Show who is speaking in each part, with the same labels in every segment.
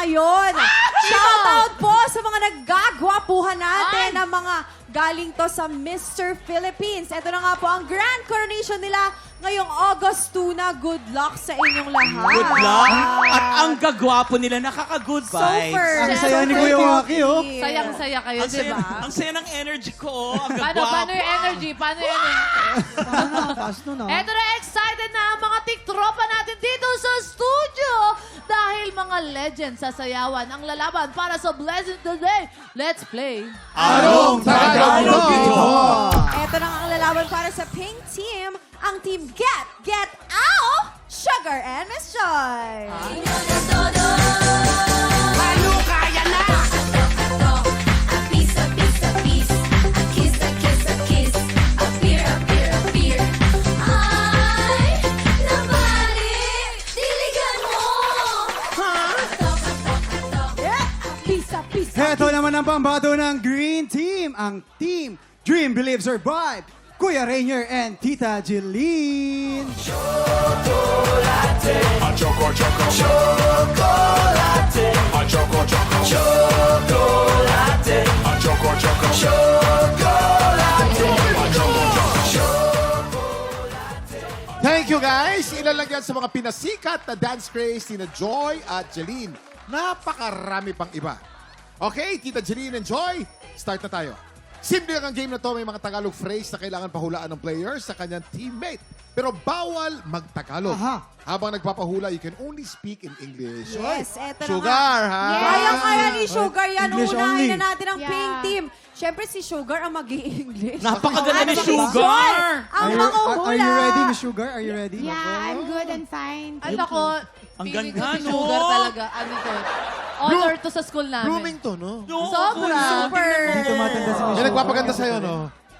Speaker 1: ngayon. Shoutout po sa mga naggagwapuhan natin na mga galing to sa Mr. Philippines. Ito na nga po ang grand coronation nila ngayong August 2 na. Good luck sa inyong lahat.
Speaker 2: Good luck. At ang gagwapo nila, nakaka-good vibes.
Speaker 1: Super.
Speaker 3: Ang saya ni Kuya Waki, oh.
Speaker 4: Sayang-saya kayo,
Speaker 2: Ang
Speaker 4: di
Speaker 2: saya,
Speaker 4: ba?
Speaker 2: ang saya ng energy ko, oh. Ang
Speaker 4: Paano
Speaker 2: gagwapo.
Speaker 4: yung energy? Paano yung energy?
Speaker 3: Taas nun, ah.
Speaker 4: Eto na, excited na ang mga tiktropa natin dito sa studio dahil mga legends sa sayawan ang lalaban para sa Blessing Today. Let's play.
Speaker 5: Anong Tagalog ito?
Speaker 1: Ito na ang lalaban para sa pink team, ang team Get Out, Sugar and Miss Joy.
Speaker 3: Heto naman ang pambato ng Green Team, ang Team Dream Believe Survive, Kuya Rainier and Tita Jeline.
Speaker 5: Chocolate, choco choco, chocolate, choco choco, chocolate, choco choco, chocolate,
Speaker 6: Thank you guys! Ilan lang yan sa mga pinasikat na dance craze ni Joy at Jeline. Napakarami pang iba. Okay, Tita Jeline and Joy, start na tayo. Simple lang ang game na to. May mga Tagalog phrase na kailangan pahulaan ng player sa kanyang teammate. Pero bawal mag-Tagalog.
Speaker 3: Aha.
Speaker 6: Habang nagpapahula, you can only speak in English.
Speaker 1: Yes, eto na
Speaker 6: Sugar,
Speaker 1: nga.
Speaker 6: ha?
Speaker 1: Kaya ni Sugar yan.
Speaker 3: English
Speaker 1: Unahin
Speaker 3: only.
Speaker 1: na natin ang pink team. Siyempre si Sugar ang mag-i-English.
Speaker 2: Napakaganda ni
Speaker 1: At si
Speaker 2: Sugar.
Speaker 1: Joy ang
Speaker 3: Are
Speaker 1: manguhula.
Speaker 3: you ready, Miss Sugar? Are you ready?
Speaker 7: Yeah, I'm good and fine.
Speaker 4: Ay, nako.
Speaker 2: Ang
Speaker 4: Feeling ko
Speaker 2: ganda,
Speaker 4: si
Speaker 2: no?
Speaker 4: Sugar talaga. Ano to? Honor to sa school namin.
Speaker 6: Blooming to, no?
Speaker 4: Sobra.
Speaker 1: Super.
Speaker 3: Hindi tumatanda si Miss
Speaker 6: May
Speaker 3: Sugar.
Speaker 6: nagpapaganda sa'yo, no?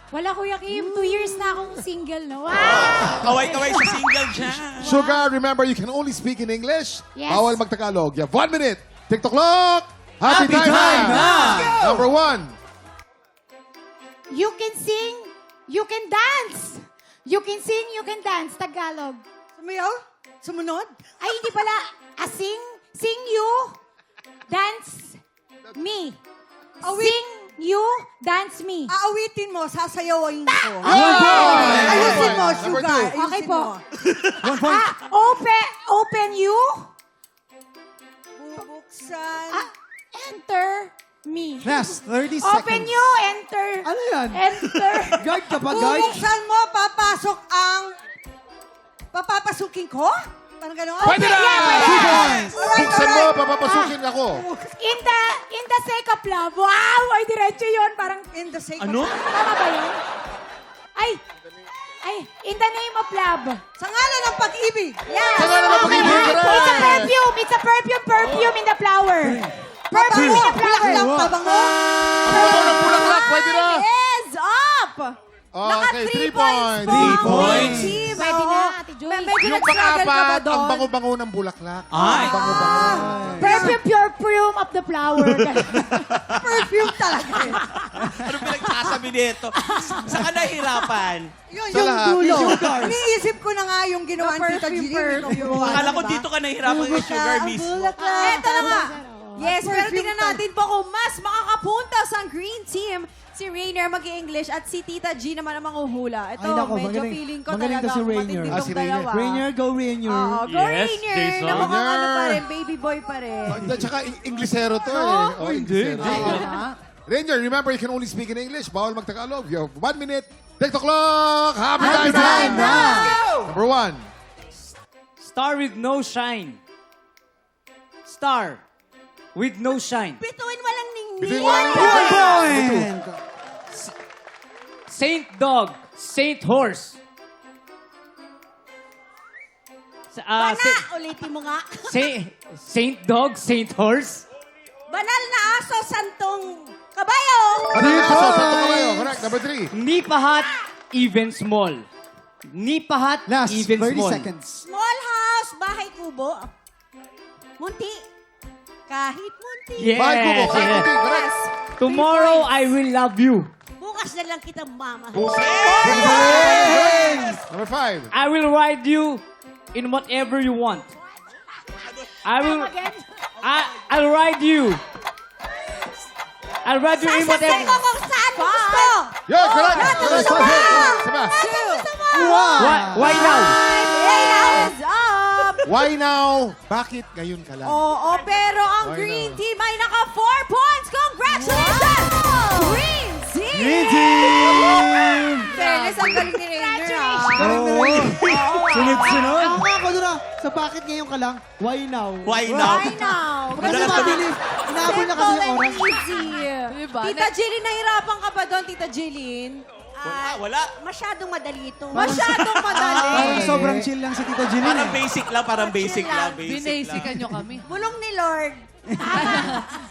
Speaker 7: Wala, Kuya Kim. 2 years na akong single, no? Wow!
Speaker 2: Kaway-kaway sa single dyan.
Speaker 6: Sugar, remember, you can only speak in English.
Speaker 7: Yes.
Speaker 6: Bawal mag-Tagalog. You have 1 minute. TikTok clock. Happy
Speaker 2: Happy time na.
Speaker 6: Number 1.
Speaker 7: You can sing, you can dance. You can sing, you can dance. Tagalog.
Speaker 1: Sumayaw? Sumunod?
Speaker 7: Ay, hindi pala. Sing you, dance me. Sing you, dance me.
Speaker 1: Aawitin mo, sasayawin ko.
Speaker 6: Ayusin
Speaker 1: mo,
Speaker 6: Number
Speaker 1: Sugar.
Speaker 6: 2.
Speaker 7: Okay po.
Speaker 3: 1 point.
Speaker 7: Open you,
Speaker 1: Bubuksan.
Speaker 7: enter me.
Speaker 3: Last 30 seconds.
Speaker 7: Open you, enter.
Speaker 3: Ano yan?
Speaker 7: Enter.
Speaker 3: Guard ka pa, guard?
Speaker 1: Bubuksan mo, papasok ang... Papapasukin ko? Parang gano'n.
Speaker 6: Pwede na!
Speaker 3: points.
Speaker 6: Buksan mo, papapasukin ako.
Speaker 7: In the sake of love. Wow! Ay, diretso yun. Parang,
Speaker 1: In the sake
Speaker 2: Ano?
Speaker 1: of...
Speaker 7: tama ba yun? Ay, in the name of love.
Speaker 1: Sa ngalan ng pag-ibig.
Speaker 7: Yes.
Speaker 6: Sa ngalan ng
Speaker 7: Okay,
Speaker 6: pag-ibig.
Speaker 7: it's a perfume. It's a perfume in the flower. Perfume in the flower.
Speaker 1: Bulaklak, pabango.
Speaker 6: Pabango ng bulaklak, pwede na.
Speaker 1: Is up! Naka
Speaker 6: Okay,
Speaker 1: 3
Speaker 6: 3
Speaker 1: points.
Speaker 6: points.
Speaker 1: po
Speaker 2: 3
Speaker 1: ang
Speaker 2: points.
Speaker 1: team.
Speaker 7: Pwede
Speaker 1: Oo.
Speaker 7: na, Ate Joy.
Speaker 1: Medyo
Speaker 6: Yung
Speaker 1: nag-struggle ka ba
Speaker 6: pang-apat, ang
Speaker 1: doon?
Speaker 6: bango-bango ng bulaklak.
Speaker 2: Ay.
Speaker 6: Ang bango-bango.
Speaker 7: Perfume of the flower.
Speaker 1: Perfume talaga.
Speaker 2: Ano pinagsasabi nito? Saan ka nahihirapan?
Speaker 1: Yun,
Speaker 6: Sa
Speaker 1: yung
Speaker 6: lahat.
Speaker 1: dulo.
Speaker 3: Yung sugar.
Speaker 1: Iniisip ko na nga yung ginawa ni Tita Gilly.
Speaker 2: Akala ko dito ka nahihirapan kay Sugar mismo.
Speaker 1: Eto na nga. Yes, pero tingnan natin po kung mas makakapuntas ang green team. Si Rainier mag-i-English at si Tita G naman ang manghuhula. Ito,
Speaker 3: Ay, nako,
Speaker 1: medyo
Speaker 3: magaling.
Speaker 1: feeling ko
Speaker 3: Magaling
Speaker 1: talaga
Speaker 3: to si Rainier.
Speaker 1: matindi
Speaker 6: Ah,
Speaker 1: tong
Speaker 6: si Rainier.
Speaker 1: dalawa.
Speaker 3: Rainier, go Rainier.
Speaker 1: Oo, go
Speaker 2: Yes,
Speaker 1: Rainier!
Speaker 2: Jason.
Speaker 1: Na mukhang ano pa
Speaker 6: Rainier.
Speaker 1: rin, baby boy pa rin.
Speaker 6: At saka, Inglesero to eh. Oh, Inglesero. Ranger, remember, you can only speak in English. Bawal mag-Tagalog. You have 1 minute. TikTok clock. Happy time na. Number 1.
Speaker 8: Star with no shine. Star with no shine.
Speaker 1: Bituin walang ningning.
Speaker 6: Bituin walang
Speaker 3: 1 point.
Speaker 8: Saint dog, saint horse.
Speaker 1: Ulitin mo nga.
Speaker 8: Saint dog, saint horse.
Speaker 1: Banal na aso, santong kabayo.
Speaker 6: Dito. Santo kayo. Correct. Number 3.
Speaker 8: Nipahat, even small. Nipahat,
Speaker 3: Last
Speaker 8: even
Speaker 3: 30
Speaker 8: small.
Speaker 3: seconds.
Speaker 1: Small house, bahay kubo. Munti. Kahit munti.
Speaker 8: Yes,
Speaker 6: Bahay kubo.
Speaker 8: yes.
Speaker 6: Correct.
Speaker 8: Tomorrow, I will love you.
Speaker 1: Bukas na lang kita mama.
Speaker 6: Number 5.
Speaker 8: I will ride you in whatever you want. I will, I'll ride you. I'll ride you in
Speaker 7: Sasakay
Speaker 8: whatever.
Speaker 7: ko kung saan mo gusto.
Speaker 6: Yun, correct.
Speaker 7: Gusto mo.
Speaker 6: Sama.
Speaker 8: Why now?
Speaker 1: Is up!
Speaker 6: Why now? Bakit ngayon ka lang?
Speaker 1: Oo, pero ang
Speaker 6: Why
Speaker 1: Green
Speaker 6: now?
Speaker 1: Team ay naka 4 points. Congratulations! Green Team!
Speaker 3: Green Team!
Speaker 1: Fairness, ang galing ni Rainer, ah.
Speaker 3: Oo. Sunod-sunod.
Speaker 9: Ako nga ako doon sa bakit ngayon ka lang, why now?
Speaker 2: Why now?
Speaker 1: Why now?
Speaker 9: Kasi
Speaker 2: Madalas
Speaker 9: mabilis, inaabol na kasi yung
Speaker 1: Simple
Speaker 9: oras.
Speaker 1: and easy.
Speaker 4: Diba?
Speaker 1: Tita Jillian, nahirapan ka ba doon, Tita Jillian?
Speaker 2: Wala.
Speaker 7: Masyadong madali ito.
Speaker 1: Masyadong madali.
Speaker 3: Parang sobrang chill lang si Tita Jillian.
Speaker 2: Parang basic lang, parang basic lang. Basic lang.
Speaker 4: Binasican nyo kami.
Speaker 7: Bulong ni Lord.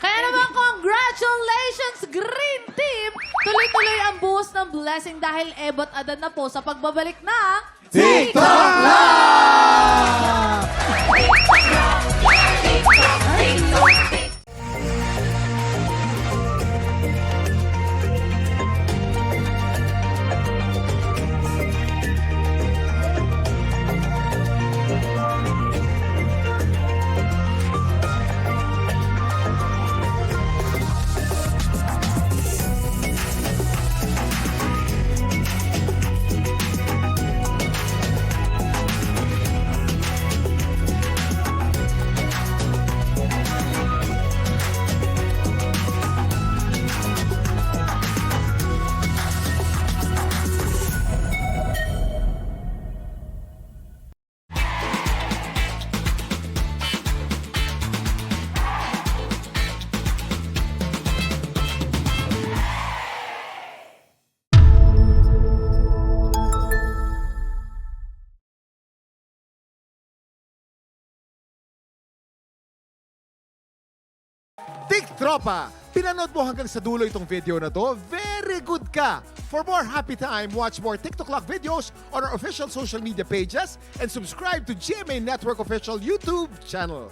Speaker 4: Kaya naman, congratulations, Green Team! Tuloy-tuloy ang buhos ng blessing dahil ebot adan na po sa pagbabalik na...
Speaker 3: TikTok Live!
Speaker 6: Tik Tropa! Pinanood mo hanggang sa dulo itong video na to? Very good ka! For more happy time, watch more TikTok Clock videos on our official social media pages and subscribe to GMA Network official YouTube channel.